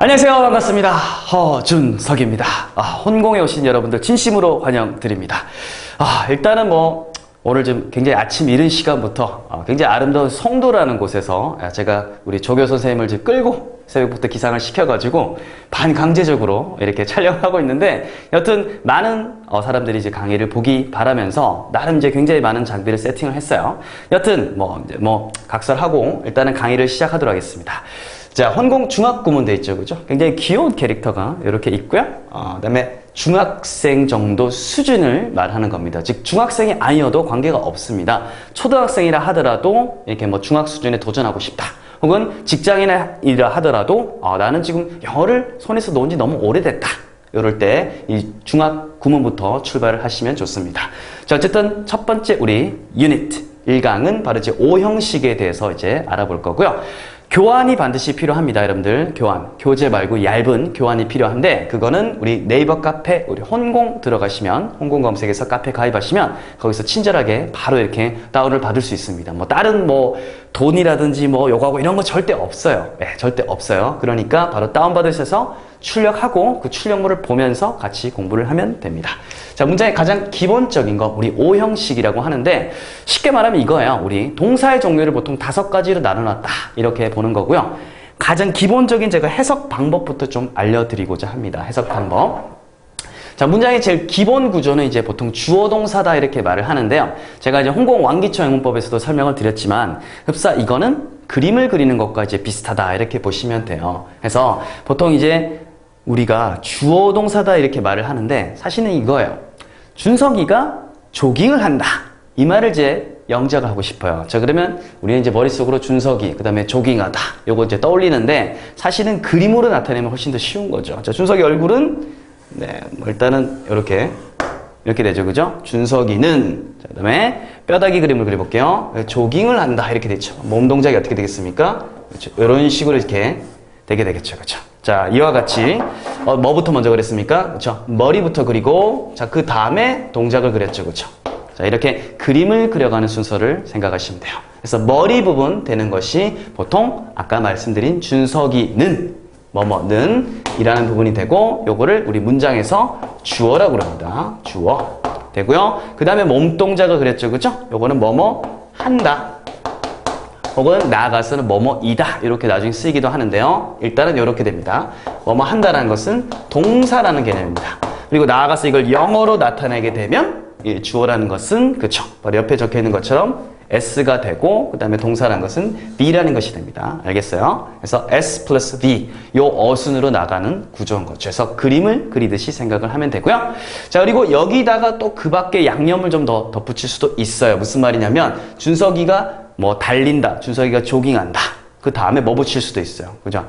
안녕하세요. 반갑습니다. 허준석입니다. 혼공에 오신 여러분들 진심으로 환영드립니다. 일단은 오늘 좀 굉장히 아침 이른 시간부터 굉장히 아름다운 송도라는 곳에서 제가 우리 조교 선생님을 지금 끌고 새벽부터 기상을 시켜가지고 반강제적으로 이렇게 촬영하고 있는데, 여튼 많은 사람들이 이제 강의를 보기 바라면서 나름 이제 굉장히 많은 장비를 세팅을 했어요. 여튼 각설하고 일단은 강의를 시작하도록 하겠습니다. 자, 혼공 중학구문대 있죠, 그죠? 굉장히 귀여운 캐릭터가 이렇게 있고요. 그다음에 중학생 정도 수준을 말하는 겁니다. 즉 중학생이 아니어도 관계가 없습니다. 초등학생이라 하더라도 이렇게 중학 수준에 도전하고 싶다. 혹은 직장인이라 하더라도 나는 지금 영어를 손에서 놓은 지 너무 오래됐다. 이럴 때 이 중학 구문부터 출발을 하시면 좋습니다. 자, 어쨌든 첫 번째 우리 유니트 1강은 바로 이제 O형식에 대해서 이제 알아볼 거고요. 교환이 반드시 필요합니다, 여러분들. 교환. 교재 말고 얇은 교환이 필요한데, 그거는 우리 네이버 카페, 우리 혼공 들어가시면, 혼공 검색에서 카페 가입하시면, 거기서 친절하게 바로 이렇게 다운을 받을 수 있습니다. 다른 돈이라든지 요거하고 이런 거 절대 없어요. 네, 절대 없어요. 그러니까 바로 다운받으셔서 출력하고 그 출력물을 보면서 같이 공부를 하면 됩니다. 자, 문장의 가장 기본적인 거, 우리 O형식이라고 하는데, 쉽게 말하면 이거예요. 우리 동사의 종류를 보통 5가지로 나눠놨다. 이렇게 보는 거고요. 가장 기본적인 제가 해석 방법부터 좀 알려드리고자 합니다. 해석 방법. 자, 문장의 제일 기본 구조는 이제 보통 주어 동사다 이렇게 말을 하는데요. 제가 이제 혼공 왕기초 영문법에서도 설명을 드렸지만, 흡사 이거는 그림을 그리는 것과 이제 비슷하다 이렇게 보시면 돼요. 그래서 보통 이제 우리가 주어 동사다 이렇게 말을 하는데, 사실은 이거예요. 준석이가 조깅을 한다. 이 말을 이제 영작을 하고 싶어요. 자, 그러면 우리는 이제 머릿속으로 준석이, 그 다음에 조깅하다. 요거 이제 떠올리는데, 사실은 그림으로 나타내면 훨씬 더 쉬운 거죠. 자, 준석이 얼굴은, 일단은 이렇게 되죠. 그죠? 준석이는, 자, 그 다음에 뼈다귀 그림을 그려볼게요. 조깅을 한다. 이렇게 되죠. 몸 동작이 어떻게 되겠습니까? 그렇죠. 이런 식으로 이렇게 되게 되겠죠. 그렇죠? 자, 이와 같이 뭐부터 먼저 그렸습니까? 그렇죠? 머리부터 그리고, 자, 그 다음에 동작을 그렸죠. 그렇죠? 자, 이렇게 그림을 그려가는 순서를 생각하시면 돼요. 그래서 머리 부분 되는 것이 보통 아까 말씀드린 준석이는 뭐뭐는 이라는 부분이 되고, 요거를 우리 문장에서 주어라고 합니다. 주어 되고요. 그 다음에 몸 동작을 그렸죠. 그렇죠? 요거는 뭐뭐 한다. 혹은 나아가서는 뭐뭐이다 이렇게 나중에 쓰이기도 하는데요. 일단은 이렇게 됩니다. 뭐뭐 한다라는 것은 동사라는 개념입니다. 그리고 나아가서 이걸 영어로 나타내게 되면 이 주어라는 것은, 그쵸, 바로 옆에 적혀 있는 것처럼 S가 되고, 그 다음에 동사라는 것은 B라는 것이 됩니다. 알겠어요? 그래서 S 플러스 V, 요 어순으로 나가는 구조인 거죠. 그래서 그림을 그리듯이 생각을 하면 되고요. 자, 그리고 여기다가 또 그 밖에 양념을 좀 더 덧붙일 수도 있어요. 무슨 말이냐면, 준석이가 달린다, 준석이가 조깅한다. 그 다음에 뭐 붙일 수도 있어요. 그죠?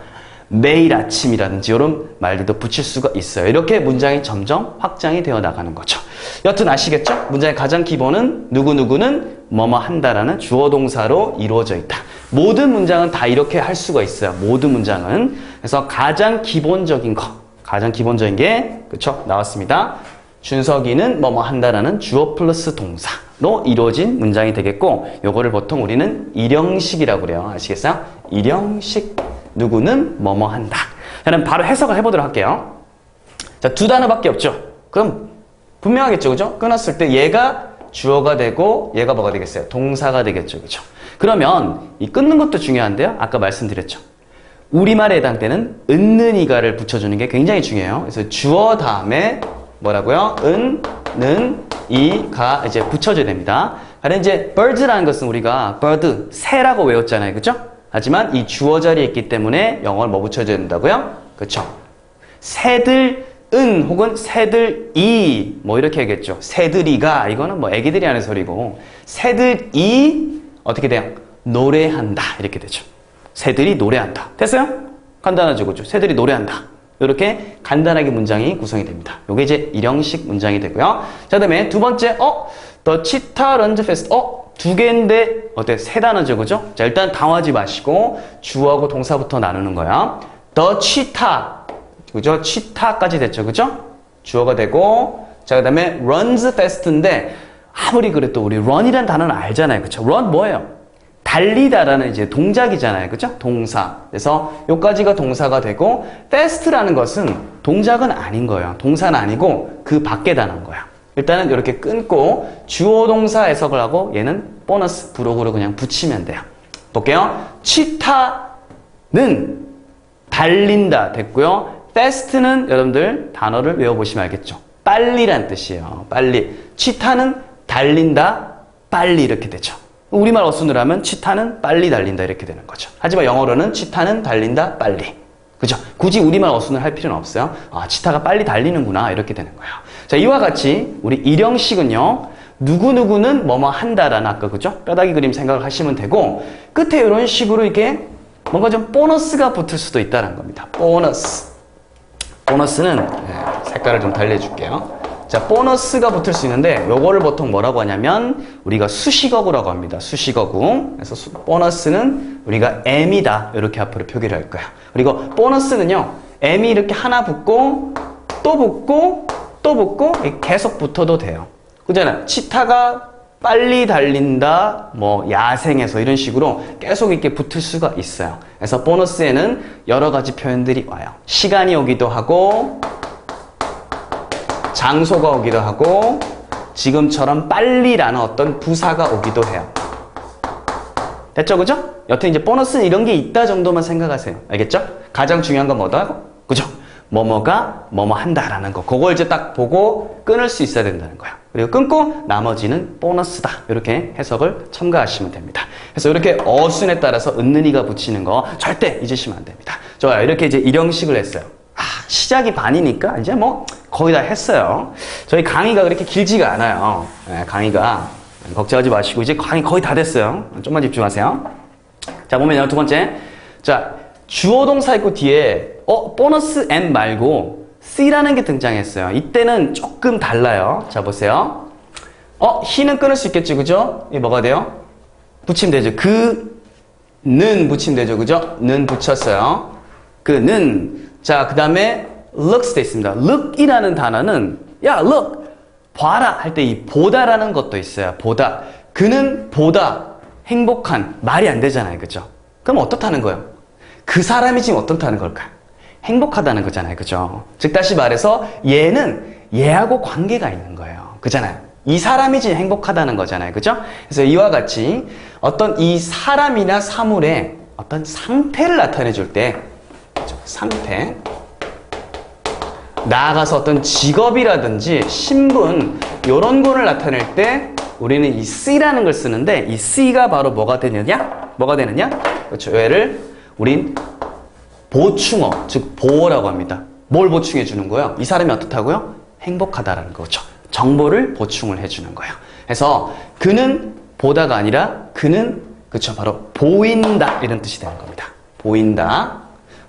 매일 아침이라든지 이런 말들도 붙일 수가 있어요. 이렇게 문장이 점점 확장이 되어 나가는 거죠. 여튼 아시겠죠? 문장의 가장 기본은 누구누구는 뭐뭐 한다라는 주어 동사로 이루어져 있다. 모든 문장은 다 이렇게 할 수가 있어요. 모든 문장은. 그래서 가장 기본적인 게, 그쵸? 나왔습니다. 준석이는 뭐뭐 한다라는 주어 플러스 동사로 이루어진 문장이 되겠고, 요거를 보통 우리는 일형식이라고 그래요. 아시겠어요? 일형식. 누구는 뭐뭐 한다. 저는 바로 해석을 해보도록 할게요. 자, 2단어밖에 없죠. 그럼 분명하겠죠, 그죠? 끊었을 때 얘가 주어가 되고 얘가 뭐가 되겠어요? 동사가 되겠죠, 그죠? 그러면 이 끊는 것도 중요한데요. 아까 말씀드렸죠. 우리말에 해당되는 은는이가를 붙여주는 게 굉장히 중요해요. 그래서 주어 다음에 뭐라고요? 은, 는, 이, 가 이제 붙여줘야 됩니다. 그런데 이제 birds라는 것은 우리가 bird, 새라고 외웠잖아요, 그죠? 하지만 이 주어 자리에 있기 때문에 영어를 뭐 붙여줘야 된다고요? 그쵸? 새들은 혹은 새들이 이렇게 하겠죠. 새들이가 이거는 애기들이 하는 소리고, 새들이 어떻게 돼요? 노래한다 이렇게 되죠. 새들이 노래한다. 됐어요? 간단하죠, 그죠? 새들이 노래한다. 이렇게 간단하게 문장이 구성이 됩니다. 요게 이제 일형식 문장이 되고요. 자, 그다음에 두 번째, The cheetah runs fast. 2개인데 어때? 3단어죠, 그죠? 자, 일단 당하지 마시고 주어하고 동사부터 나누는 거야. The cheetah, 그죠? cheetah까지 됐죠, 그죠? 주어가 되고, 자, 그 다음에 runs fast인데 아무리 그래도 우리 run이라는 단어는 알잖아요, 그죠? run 뭐예요? 달리다라는 이제 동작이잖아요. 그죠? 동사. 그래서 요까지가 동사가 되고 fast라는 것은 동작은 아닌 거예요. 동사는 아니고 그 밖에 단어인 거야. 일단은 이렇게 끊고 주어 동사 해석을 하고 얘는 보너스 부록으로 그냥 붙이면 돼요. 볼게요. 치타는 달린다 됐고요. fast는 여러분들 단어를 외워보시면 알겠죠. 빨리란 뜻이에요. 빨리. 치타는 달린다, 빨리 이렇게 되죠. 우리말 어순으로 하면 치타는 빨리 달린다 이렇게 되는 거죠. 하지만 영어로는 치타는 달린다, 빨리. 그죠? 굳이 우리말 어순을 할 필요는 없어요. 아, 치타가 빨리 달리는구나 이렇게 되는 거예요. 자, 이와 같이 우리 일형식은요. 누구누구는 뭐뭐 한다라는 아까 그죠? 뼈다귀 그림 생각을 하시면 되고 끝에 이런 식으로 이게 뭔가 좀 보너스가 붙을 수도 있다는 겁니다. 보너스. 보너스는 색깔을 좀 달래줄게요. 자, 보너스가 붙을 수 있는데 요거를 보통 뭐라고 하냐면 우리가 수식어구라고 합니다. 수식어구. 그래서 보너스는 우리가 M이다 이렇게 앞으로 표기를 할 거야. 그리고 보너스는요. M이 이렇게 하나 붙고 또 붙고 또 붙고 계속 붙어도 돼요. 그잖아요. 치타가 빨리 달린다, 뭐 야생에서 이런 식으로 계속 이렇게 붙을 수가 있어요. 그래서 보너스에는 여러 가지 표현들이 와요. 시간이 오기도 하고 장소가 오기도 하고 지금처럼 빨리라는 어떤 부사가 오기도 해요. 됐죠? 그죠? 여튼 이제 보너스는 이런 게 있다 정도만 생각하세요. 알겠죠? 가장 중요한 건 뭐다? 그죠? 뭐뭐가 뭐뭐 한다라는 거. 그걸 이제 딱 보고 끊을 수 있어야 된다는 거야. 그리고 끊고 나머지는 보너스다. 이렇게 해석을 첨가하시면 됩니다. 그래서 이렇게 어순에 따라서 은는이가 붙이는 거 절대 잊으시면 안 됩니다. 좋아요. 이렇게 이제 일형식을 했어요. 시작이 반이니까 이제 뭐 거의 다 했어요. 저희 강의가 그렇게 길지가 않아요. 네, 강의가 걱정하지 마시고 이제 강의 거의 다 됐어요. 좀만 집중하세요. 자, 보면 두 번째. 자, 주어 동사 있고 뒤에 보너스 M 말고 C라는 게 등장했어요. 이때는 조금 달라요. 자, 보세요. he는 끊을 수 있겠지, 그죠? 이게 뭐가 돼요? 붙이면 되죠. 그는 붙이면 되죠, 그죠? 는 붙였어요. 그는. 자, 그 다음에 looks 돼 있습니다. look이라는 단어는 야, look! 봐라! 할 때 이 보다라는 것도 있어요. 보다. 그는 보다 행복한. 말이 안 되잖아요. 그죠? 그럼 어떻다는 거예요? 그 사람이 지금 어떻다는 걸까요? 행복하다는 거잖아요. 그죠? 즉 다시 말해서 얘는 얘하고 관계가 있는 거예요. 그잖아요. 이 사람이 지금 행복하다는 거잖아요. 그죠? 그래서 이와 같이 어떤 이 사람이나 사물의 어떤 상태를 나타내 줄 때 상태 나아가서 어떤 직업이라든지 신분 이런 거를 나타낼 때 우리는 이 C라는 걸 쓰는데 이 C가 바로 뭐가 되느냐? 뭐가 되느냐? 그렇죠. 얘를 우린 보충어, 즉 보어라고 합니다. 뭘 보충해 주는 거예요? 이 사람이 어떻다고요? 행복하다라는 거죠. 정보를 보충을 해주는 거예요. 그래서 그는 보다가 아니라 그는 그렇죠. 바로 보인다 이런 뜻이 되는 겁니다. 보인다.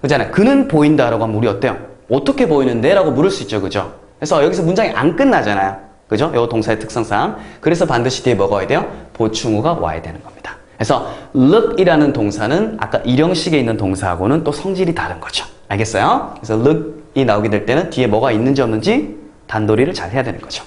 그잖아요. 그는 보인다라고 하면 우리 어때요? 어떻게 보이는데? 라고 물을 수 있죠. 그죠? 그래서 여기서 문장이 안 끝나잖아요. 그죠? 이 동사의 특성상. 그래서 반드시 뒤에 뭐가 와야 돼요? 보충어가 와야 되는 겁니다. 그래서 look이라는 동사는 아까 일형식에 있는 동사하고는 또 성질이 다른 거죠. 알겠어요? 그래서 look이 나오게 될 때는 뒤에 뭐가 있는지 없는지 단도리를 잘 해야 되는 거죠.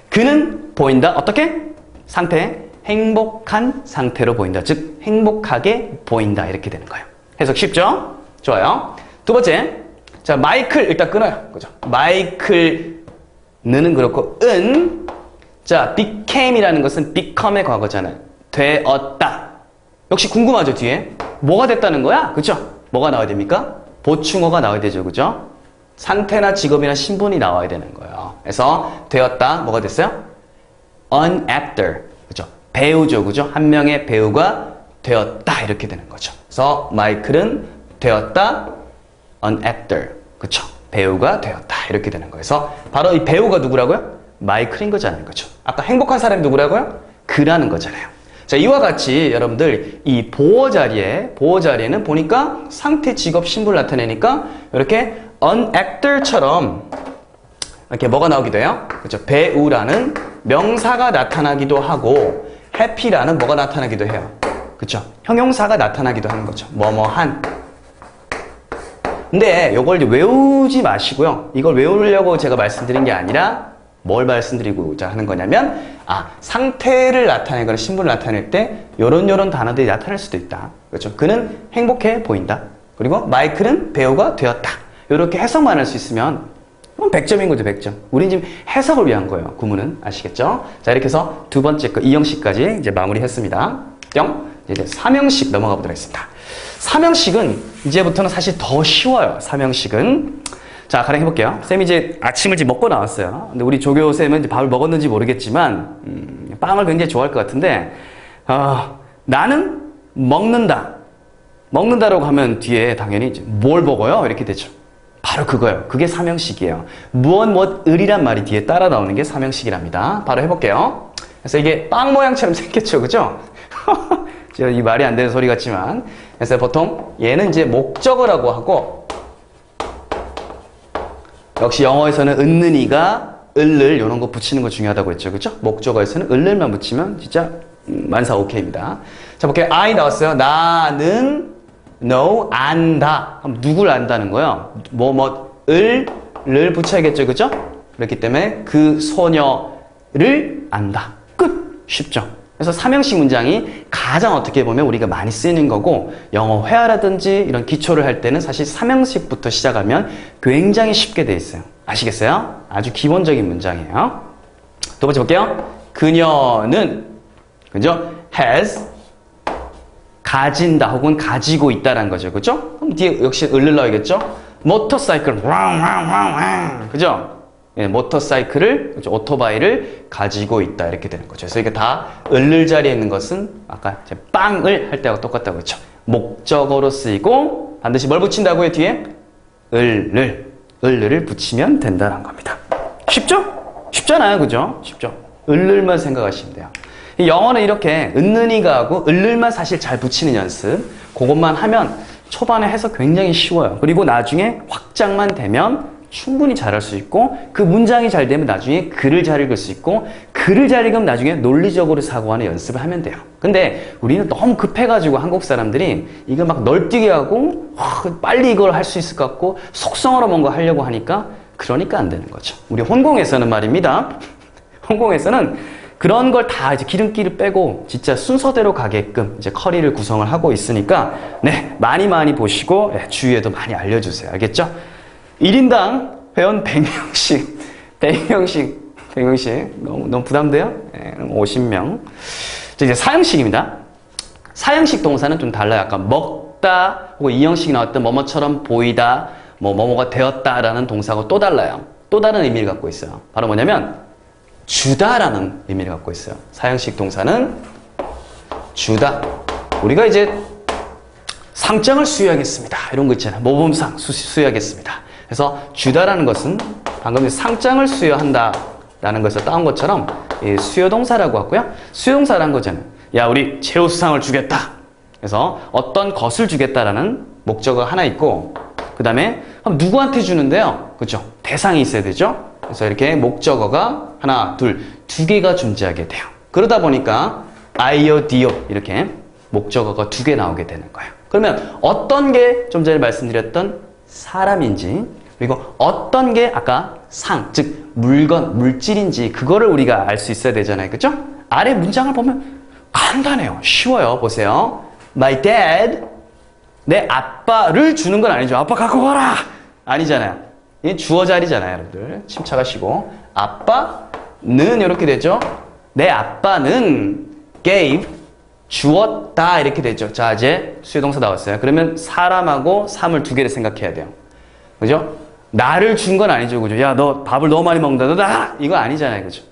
그는 보인다. 어떻게? 상태. 행복한 상태로 보인다. 즉 행복하게 보인다. 이렇게 되는 거예요. 해석 쉽죠? 좋아요. 두 번째. 자, 마이클 일단 끊어요. 그죠? 마이클 는 그렇고 자, became이라는 것은 become의 과거잖아요. 되었다. 역시 궁금하죠, 뒤에? 뭐가 됐다는 거야? 그죠? 뭐가 나와야 됩니까? 보충어가 나와야 되죠, 그죠? 상태나 직업이나 신분이 나와야 되는 거예요. 그래서 되었다. 뭐가 됐어요? An actor. 그죠? 배우죠, 그죠? 한 명의 배우가 되었다. 이렇게 되는 거죠. 그래서 마이클은 되었다. An actor. 그쵸? 배우가 되었다. 이렇게 되는 거예요. 그래서 바로 이 배우가 누구라고요? 마이클인 거잖아요. 그죠? 아까 행복한 사람이 누구라고요? 그라는 거잖아요. 자, 이와 같이 여러분들 이 보어 자리에는 보니까 상태, 직업, 신분을 나타내니까 이렇게 an actor처럼 이렇게 뭐가 나오기도 해요? 그죠? 배우라는 명사가 나타나기도 하고 happy라는 뭐가 나타나기도 해요. 그죠? 형용사가 나타나기도 하는 거죠. 뭐뭐한. 근데 이걸 외우지 마시고요. 이걸 외우려고 제가 말씀드린 게 아니라 뭘 말씀드리고자 하는 거냐면 상태를 나타내거나 신분을 나타낼 때 요런 단어들이 나타날 수도 있다. 그렇죠? 그는 행복해 보인다. 그리고 마이클은 배우가 되었다. 이렇게 해석만 할 수 있으면 100점인 거죠, 100점. 우린 지금 해석을 위한 거예요, 구문은. 아시겠죠? 자, 이렇게 해서 두 번째 거 2형식까지 이제 마무리했습니다. 뿅. 이제 3형식 넘어가 보도록 하겠습니다. 3형식은 이제부터는 사실 더 쉬워요. 3형식은. 자, 가령 해볼게요. 쌤이 이제 아침을 지금 먹고 나왔어요. 근데 우리 조교쌤은 이제 밥을 먹었는지 모르겠지만, 빵을 굉장히 좋아할 것 같은데, 나는 먹는다. 먹는다라고 하면 뒤에 당연히 이제 뭘 먹어요? 이렇게 되죠. 바로 그거예요. 그게 3형식이에요. 을이란 말이 뒤에 따라 나오는 게 3형식이랍니다. 바로 해볼게요. 그래서 이게 빵 모양처럼 생겼죠, 그죠? 이 말이 안 되는 소리 같지만. 그래서 보통 얘는 이제 목적어라고 하고, 역시 영어에서는 은는이가 을을 이런 거 붙이는 거 중요하다고 했죠, 그죠? 목적어에서는 을을만 붙이면 진짜 만사 오케이입니다. 자, 볼게요. I 나왔어요. 나는 no 안다. 그럼 누굴 안다는 거예요? 을을 붙여야겠죠, 그죠? 그렇기 때문에 그 소녀를 안다. 끝. 쉽죠? 그래서 3형식 문장이 가장 어떻게 보면 우리가 많이 쓰이는 거고, 영어 회화라든지 이런 기초를 할 때는 사실 3형식부터 시작하면 굉장히 쉽게 돼 있어요. 아시겠어요? 아주 기본적인 문장이에요. 두 번째 볼게요. 그녀는, 그죠? has 가진다 혹은 가지고 있다라는 거죠. 그죠? 그럼 뒤에 역시 을을 넣어야겠죠? 모터사이클, 그죠? 예, 모터사이클을, 그렇죠? 오토바이를 가지고 있다. 이렇게 되는 거죠. 그래서 이게 다 을을 자리에 있는 것은 아까 빵을 할 때하고 똑같다고 했죠. 목적어로 쓰이고 반드시 뭘 붙인다고요? 뒤에? 을을 붙이면 된다는 겁니다. 쉽죠? 쉽잖아요. 그죠? 쉽죠? 을만 생각하시면 돼요. 영어는 이렇게 은는이가 하고 을만 사실 잘 붙이는 연습, 그것만 하면 초반에 해석 굉장히 쉬워요. 그리고 나중에 확장만 되면 충분히 잘할 수 있고, 그 문장이 잘 되면 나중에 글을 잘 읽을 수 있고, 글을 잘 읽으면 나중에 논리적으로 사고하는 연습을 하면 돼요. 근데 우리는 너무 급해가지고 한국 사람들이 이걸 막 널뛰게 하고 빨리 이걸 할 수 있을 것 같고 속성어로 뭔가 하려고 하니까 그러니까 안 되는 거죠. 우리 혼공에서는 말입니다. 혼공에서는 그런 걸 다 이제 기름기를 빼고 진짜 순서대로 가게끔 이제 커리를 구성을 하고 있으니까 네, 많이 보시고 네, 주위에도 많이 알려주세요. 알겠죠? 1인당 회원 100명씩 너무 부담돼요? 네, 50명. 자, 이제 4형식입니다. 4형식 동사는 좀 달라요. 약간 먹다 혹은 2형식이 나왔던 뭐뭐처럼 보이다, 뭐뭐가 되었다라는 동사하고 또 달라요. 또 다른 의미를 갖고 있어요. 바로 뭐냐면 주다라는 의미를 갖고 있어요. 4형식 동사는 주다. 우리가 이제 상장을 수여하겠습니다. 이런 거 있잖아요. 모범상 수여하겠습니다. 그래서 주다라는 것은 방금 상장을 수여한다라는 것을 따온 것처럼 수여동사라고 하고요. 수여동사라는 거잖아요. 야, 우리 최우수상을 주겠다. 그래서 어떤 것을 주겠다라는 목적어가 하나 있고, 그 다음에 누구한테 주는데요? 그렇죠? 대상이 있어야 되죠? 그래서 이렇게 목적어가 하나, 두 개가 존재하게 돼요. 그러다 보니까 아이오, 디오 이렇게 목적어가 2개 나오게 되는 거예요. 그러면 어떤 게 좀 전에 말씀드렸던 사람인지, 그리고 어떤 게 아까 즉 물건, 물질인지 그거를 우리가 알 수 있어야 되잖아요. 그죠? 아래 문장을 보면 간단해요. 쉬워요. 보세요. My dad, 내 아빠를 주는 건 아니죠. 아빠 갖고 가라! 아니잖아요. 이 주어 자리잖아요, 여러분들. 침착하시고. 아빠는 이렇게 되죠. 내 아빠는 gave, 주었다 이렇게 되죠. 자, 이제 수요동사 나왔어요. 그러면 사람하고 삶을 2개를 생각해야 돼요. 그죠? 나를 준 건 아니죠. 그죠? 야, 너 밥을 너무 많이 먹는다. 너 나! 이거 아니잖아요. 그죠?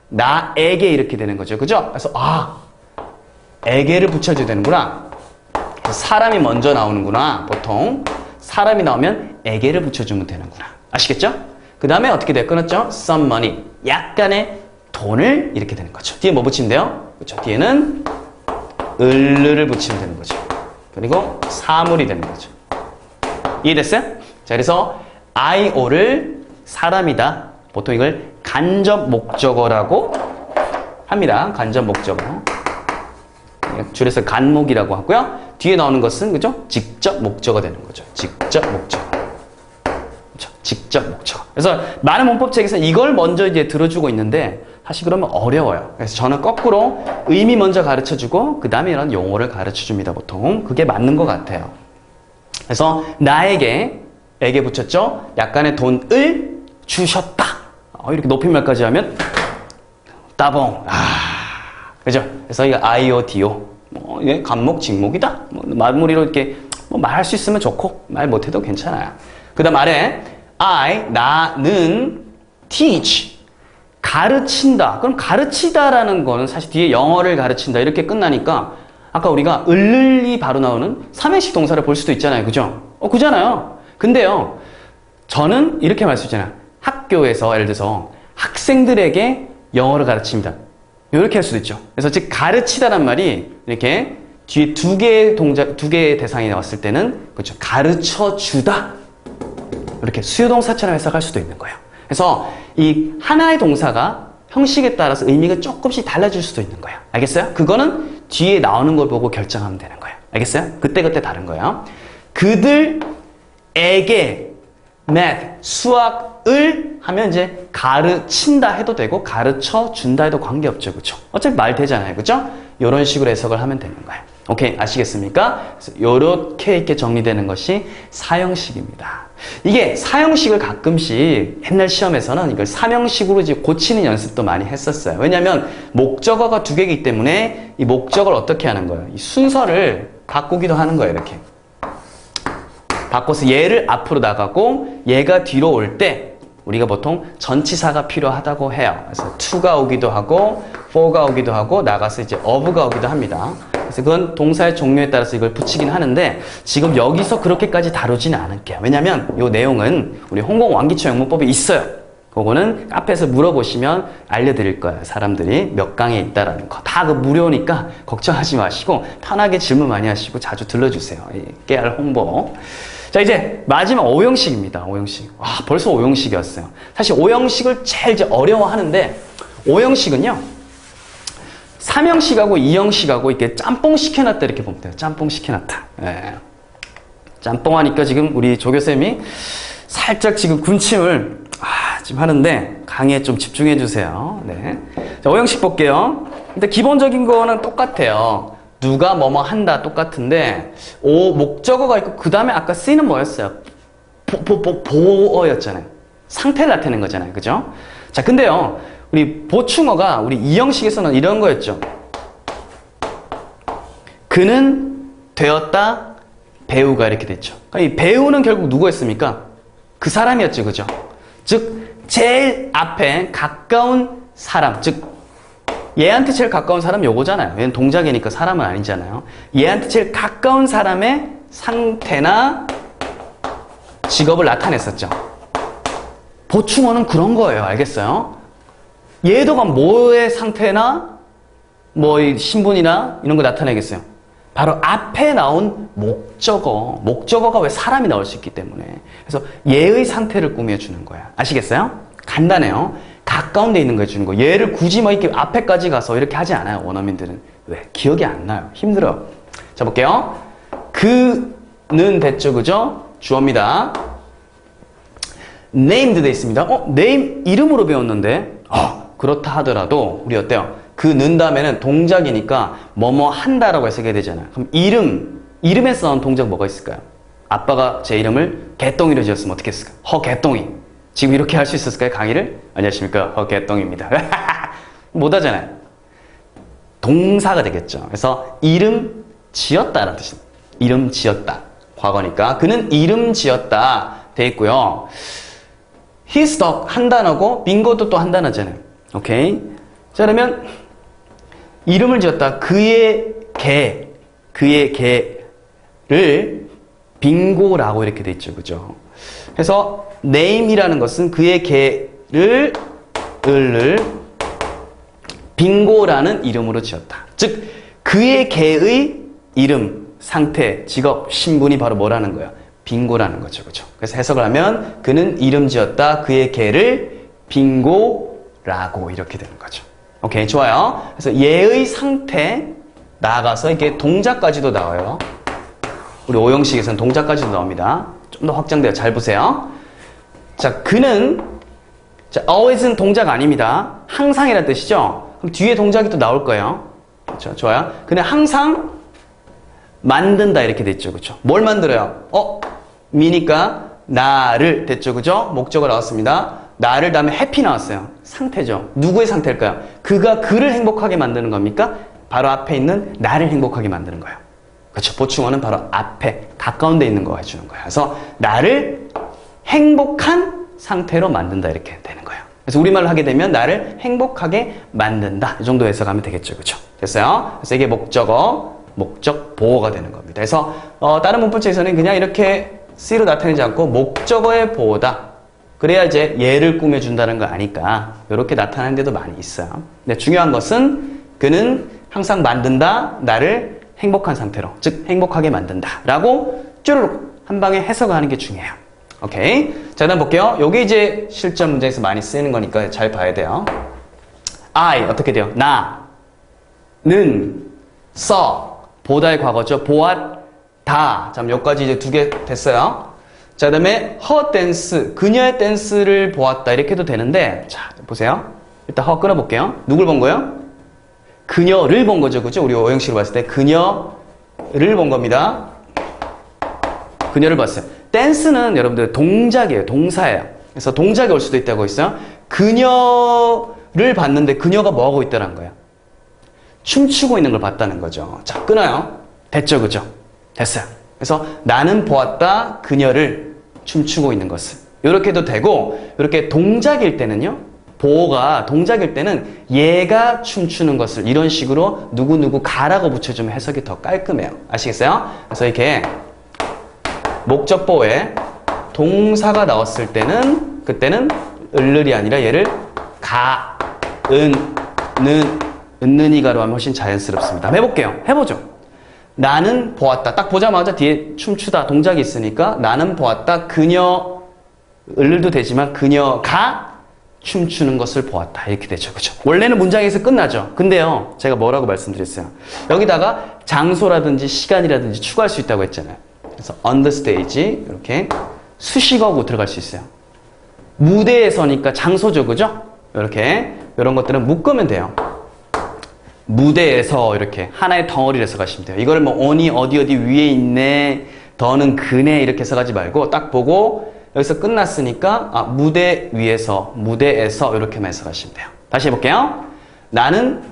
나에게 이렇게 되는 거죠. 그죠? 그래서 에게를 붙여줘야 되는구나. 사람이 먼저 나오는구나. 보통 사람이 나오면 에게를 붙여주면 되는구나. 아시겠죠? 그 다음에 어떻게 돼요? 끊었죠? some money. 약간의 돈을 이렇게 되는 거죠. 뒤에 뭐 붙이면 돼요? 그렇죠? 뒤에는 을을 붙이면 되는 거죠. 그리고 사물이 되는 거죠. 이해됐어요? 자, 그래서 IO를 사람이다. 보통 이걸 간접 목적어라고 합니다. 간접 목적어. 줄여서 간목이라고 하고요. 뒤에 나오는 것은 그죠? 직접 목적어가 되는 거죠. 직접 목적어. 그렇죠? 직접 목적어. 그래서 많은 문법책에서 이걸 먼저 이제 들어주고 있는데 사실 그러면 어려워요. 그래서 저는 거꾸로 의미 먼저 가르쳐주고 그 다음에 이런 용어를 가르쳐줍니다. 보통 그게 맞는 것 같아요. 그래서 나에게 붙였죠. 약간의 돈을 주셨다. 이렇게 높임말까지 하면 따봉. 그죠? 그래서 이거 IODO 이게 간목 직목이다. 마무리로 이렇게 말할 수 있으면 좋고 말 못해도 괜찮아요. 그 다음 아래 나는 teach 가르친다. 그럼 가르치다라는 거는 사실 뒤에 영어를 가르친다 이렇게 끝나니까 아까 우리가 을을이 바로 나오는 삼행식 동사를 볼 수도 있잖아요. 그죠? 그잖아요. 근데요 저는 이렇게 말씀드리잖아요. 학교에서 예를 들어서 학생들에게 영어를 가르칩니다. 이렇게 할 수도 있죠. 그래서 즉 가르치다란 말이 이렇게 뒤에 두 개의 대상이 나왔을 때는 그렇죠. 가르쳐 주다. 이렇게 수요동사처럼 해석할 수도 있는 거예요. 그래서 이 하나의 동사가 형식에 따라서 의미가 조금씩 달라질 수도 있는 거예요. 알겠어요? 그거는 뒤에 나오는 걸 보고 결정하면 되는 거예요. 알겠어요? 그때그때 다른 거예요. 그들에게 math, 수학을 하면 이제 가르친다 해도 되고 가르쳐 준다 해도 관계없죠. 그렇죠? 어차피 말 되잖아요. 그렇죠? 이런 식으로 해석을 하면 되는 거예요. 오케이, 아시겠습니까? 그래서 이렇게 정리되는 것이 사형식입니다. 이게 사형식을 가끔씩 옛날 시험에서는 이걸 삼형식으로 이제 고치는 연습도 많이 했었어요. 왜냐하면 목적어가 두 개이기 때문에 이 목적어를 어떻게 하는 거예요? 이 순서를 바꾸기도 하는 거예요. 이렇게 바꿔서 얘를 앞으로 나가고 얘가 뒤로 올 때 우리가 보통 전치사가 필요하다고 해요. 그래서 to가 오기도 하고 for가 오기도 하고 나가서 이제 of가 오기도 합니다. 그래서 그건 동사의 종류에 따라서 이걸 붙이긴 하는데 지금 여기서 그렇게까지 다루지는 않을게요. 왜냐면 이 내용은 우리 홍콩 왕기초 영문법에 있어요. 그거는 카페에서 물어보시면 알려드릴 거예요. 사람들이 몇 강에 있다라는 거. 다 그 무료니까 걱정하지 마시고 편하게 질문 많이 하시고 자주 들러주세요. 깨알 홍보. 자, 이제 마지막 5형식입니다. 5형식. 벌써 5형식이었어요. 사실 5형식을 제일 이제 어려워하는데 5형식은요. 3형식하고 2형식하고 이렇게 짬뽕 시켜놨다 이렇게 보면 돼요. 짬뽕 시켜놨다. 네. 짬뽕 하니까 지금 우리 조교쌤이 살짝 지금 군침을 지금 하는데 강의에 좀 집중해 주세요. 네. 자, 5형식 볼게요. 근데 기본적인 거는 똑같아요. 누가 뭐뭐 한다 똑같은데 목적어가 있고 그 다음에 아까 쓰이는 뭐였어요? 보어였잖아요. 상태를 나타내는 거잖아요. 그죠? 자, 근데요. 우리 보충어가 우리 2형식에서는 이런 거였죠. 그는 되었다 배우가 이렇게 됐죠. 그러니까 이 배우는 결국 누구였습니까? 그 사람이었죠. 그죠? 즉 제일 앞에 가까운 사람, 즉 얘한테 제일 가까운 사람 요거잖아요. 얘는 동작이니까 사람은 아니잖아요. 얘한테 제일 가까운 사람의 상태나 직업을 나타냈었죠. 보충어는 그런 거예요. 알겠어요? 얘도가 뭐의 상태나 뭐 신분이나 이런 거 나타내겠어요. 바로 앞에 나온 목적어. 목적어가 왜 사람이 나올 수 있기 때문에. 그래서 얘의 상태를 꾸며주는 거야. 아시겠어요? 간단해요. 가까운 데 있는 거 해주는 거. 얘를 굳이 뭐 이렇게 앞에까지 가서 이렇게 하지 않아요. 원어민들은. 왜? 기억이 안 나요. 힘들어요. 자, 볼게요. 그는 됐죠. 그죠? 주어입니다. named 돼 있습니다. name 이름으로 배웠는데 그렇다 하더라도 우리 어때요? 그는 다음에는 동작이니까 뭐뭐 한다라고 해석해야 되잖아요. 그럼 이름에서 나온 동작 뭐가 있을까요? 아빠가 제 이름을 개똥이로 지었으면 어떻게 했을까요? 허개똥이. 지금 이렇게 할 수 있었을까요? 강의를? 안녕하십니까? 허개똥입니다. 못하잖아요. 동사가 되겠죠. 그래서 이름 지었다라는 뜻입니다. 이름 지었다. 과거니까. 그는 이름 지었다. 돼 있고요. His dog 한 단어고 빙고도 또 한 단어잖아요. 오케이. 자, 그러면 이름을 지었다. 그의 개를 빙고라고 이렇게 돼 있죠. 그죠? 그래서 name이라는 것은 그의 개를 빙고라는 이름으로 지었다. 즉 그의 개의 이름, 상태, 직업, 신분이 바로 뭐라는 거야? 빙고라는 거죠. 그죠? 그래서 해석을 하면 그는 이름 지었다. 그의 개를 빙고라고 이렇게 되는 거죠. 오케이, 좋아요. 그래서 얘의 상태 나아가서 이렇게 동작까지도 나와요. 우리 5형식에서는 동작까지도 나옵니다. 좀 더 확장돼요. 잘 보세요. 자, 그는 자, always는 동작 아닙니다. 항상이라는 뜻이죠. 그럼 뒤에 동작이 또 나올 거예요. 그렇죠? 좋아요. 근데 항상 만든다 이렇게 됐죠. 그렇죠? 뭘 만들어요? 미니까 나를 됐죠. 그죠? 목적어 나왔습니다. 나를 다음에 happy 나왔어요. 상태죠. 누구의 상태일까요? 그가 그를 행복하게 만드는 겁니까? 바로 앞에 있는 나를 행복하게 만드는 거예요. 그렇죠. 보충어는 바로 앞에 가까운 데 있는 거 해주는 거예요. 그래서 나를 행복한 상태로 만든다 이렇게 되는 거예요. 그래서 우리말로 하게 되면 나를 행복하게 만든다 이 정도 해석하면 되겠죠. 그렇죠? 됐어요? 그래서 이게 목적어, 목적 보어가 되는 겁니다. 그래서 다른 문법책에서는 그냥 이렇게 C로 나타내지 않고 목적어의 보어다. 그래야 이제 예를 꾸며준다는 거 아니까 이렇게 나타나는 데도 많이 있어요. 근데 중요한 것은 그는 항상 만든다. 나를 행복한 상태로, 즉 행복하게 만든다 라고 쭈르륵 한 방에 해석하는 게 중요해요. 오케이. 자, 다음 볼게요. 요게 이제 실전 문제에서 많이 쓰이는 거니까 잘 봐야 돼요. I 어떻게 돼요? 나는 saw 보다의 과거죠. 보았다. 자, 여기까지 이제 2개 됐어요. 자, 그다음에 her dance 그녀의 댄스를 보았다 이렇게 해도 되는데, 자 보세요. 일단 her 끊어볼게요. 누굴 본 거예요? 그녀를 본 거죠, 그죠? 우리 오형식으로 봤을 때 그녀를 본 겁니다. 그녀를 봤어요. 댄스는 여러분들 동작이에요, 동사예요. 그래서 동작이 올 수도 있다고 했어요. 그녀를 봤는데 그녀가 뭐 하고 있다는 거예요? 춤추고 있는 걸 봤다는 거죠. 자, 끊어요. 됐죠, 그죠? 됐어요. 그래서 나는 보았다 그녀를 춤추고 있는 것을 이렇게 해도 되고, 이렇게 동작일 때는요, 보어가 동작일 때는 얘가 춤추는 것을 이런 식으로 누구누구 가라고 붙여주면 해석이 더 깔끔해요. 아시겠어요? 그래서 이렇게 목적보에 동사가 나왔을 때는 그때는 을을이 아니라 얘를 가, 은는이가로 하면 훨씬 자연스럽습니다. 한번 해볼게요. 해보죠. 나는 보았다. 딱 보자마자 뒤에 춤추다 동작이 있으니까 나는 보았다. 그녀, 을도 되지만 그녀가 춤추는 것을 보았다. 이렇게 되죠. 그죠? 원래는 문장에서 끝나죠. 근데요, 제가 뭐라고 말씀드렸어요? 여기다가 장소라든지 시간이라든지 추가할 수 있다고 했잖아요. 그래서 on the stage 이렇게 수식어고 들어갈 수 있어요. 무대에 서니까 장소죠. 그죠? 이렇게 이런 것들은 묶으면 돼요. 무대에서 이렇게 하나의 덩어리를 해서 가시면 돼요. 이거를 뭐 on이 어디 위에 있네, 더는 그네 이렇게 해서 가지 말고 딱 보고 여기서 끝났으니까 무대 위에서, 무대에서 이렇게만 해서 가시면 돼요. 다시 해볼게요. 나는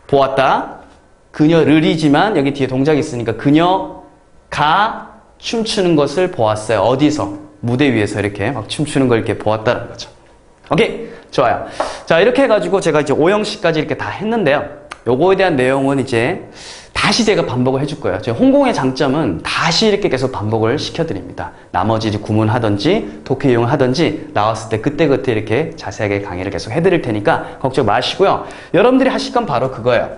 보았다. 그녀를이지만 여기 뒤에 동작이 있으니까 그녀가 춤추는 것을 보았어요. 어디서? 무대 위에서 이렇게 막 춤추는 걸 이렇게 보았다는 거죠. 오케이? 좋아요. 자, 이렇게 해가지고 제가 이제 5형식까지 이렇게 다 했는데요. 요거에 대한 내용은 이제 다시 제가 반복을 해줄 거예요. 제 홍콩의 장점은 다시 이렇게 계속 반복을 시켜드립니다. 나머지 이제 구문하든지 독해 이용을 하든지 나왔을 때 그때그때 이렇게 자세하게 강의를 계속 해드릴 테니까 걱정 마시고요. 여러분들이 하실 건 바로 그거예요.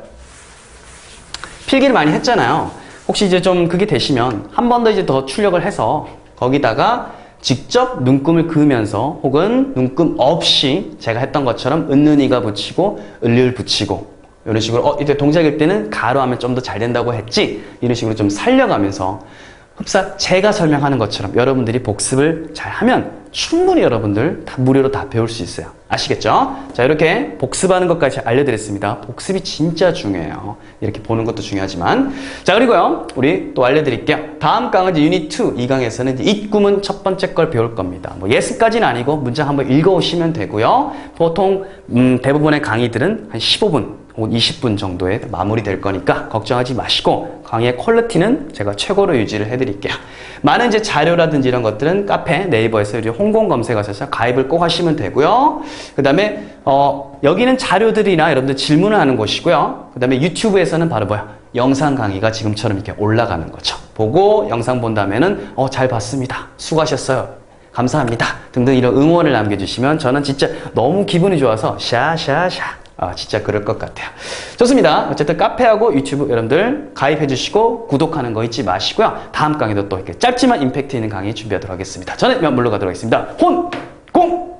필기를 많이 했잖아요. 혹시 이제 좀 그게 되시면 한 번 더 이제 더 출력을 해서 거기다가 직접 눈금을 그으면서 혹은 눈금 없이 제가 했던 것처럼 은는이가 붙이고 을을 붙이고 이런 식으로 이때 동작일 때는 가로 하면 좀 더 잘 된다고 했지, 이런 식으로 좀 살려가면서 흡사 제가 설명하는 것처럼 여러분들이 복습을 잘 하면 충분히 여러분들 다 무료로 다 배울 수 있어요. 아시겠죠? 자, 이렇게 복습하는 것까지 알려드렸습니다. 복습이 진짜 중요해요. 이렇게 보는 것도 중요하지만. 자, 그리고요, 우리 또 알려드릴게요. 다음 강은 이제 유닛 2, 이 강에서는 이제 입구문 첫 번째 걸 배울 겁니다. 뭐 예스까지는 아니고 문장 한번 읽어오시면 되고요. 보통 대부분의 강의들은 한 15분 혹은 20분 정도에 마무리될 거니까 걱정하지 마시고 강의의 퀄리티는 제가 최고로 유지를 해드릴게요. 많은 이제 자료라든지 이런 것들은 카페, 네이버에서 이제 홍콩 검색하셔서 가입을 꼭 하시면 되고요. 그 다음에 여기는 자료들이나 여러분들 질문을 하는 곳이고요. 그 다음에 유튜브에서는 바로 뭐야? 영상 강의가 지금처럼 이렇게 올라가는 거죠. 보고 영상 본다면은 잘 봤습니다. 수고하셨어요. 감사합니다. 등등 이런 응원을 남겨주시면 저는 진짜 너무 기분이 좋아서 샤샤샤. 진짜 그럴 것 같아요. 좋습니다. 어쨌든 카페하고 유튜브 여러분들 가입해 주시고 구독하는 거 잊지 마시고요. 다음 강의도 또 이렇게 짧지만 임팩트 있는 강의 준비하도록 하겠습니다. 저는 이만 물러가도록 하겠습니다. 혼공!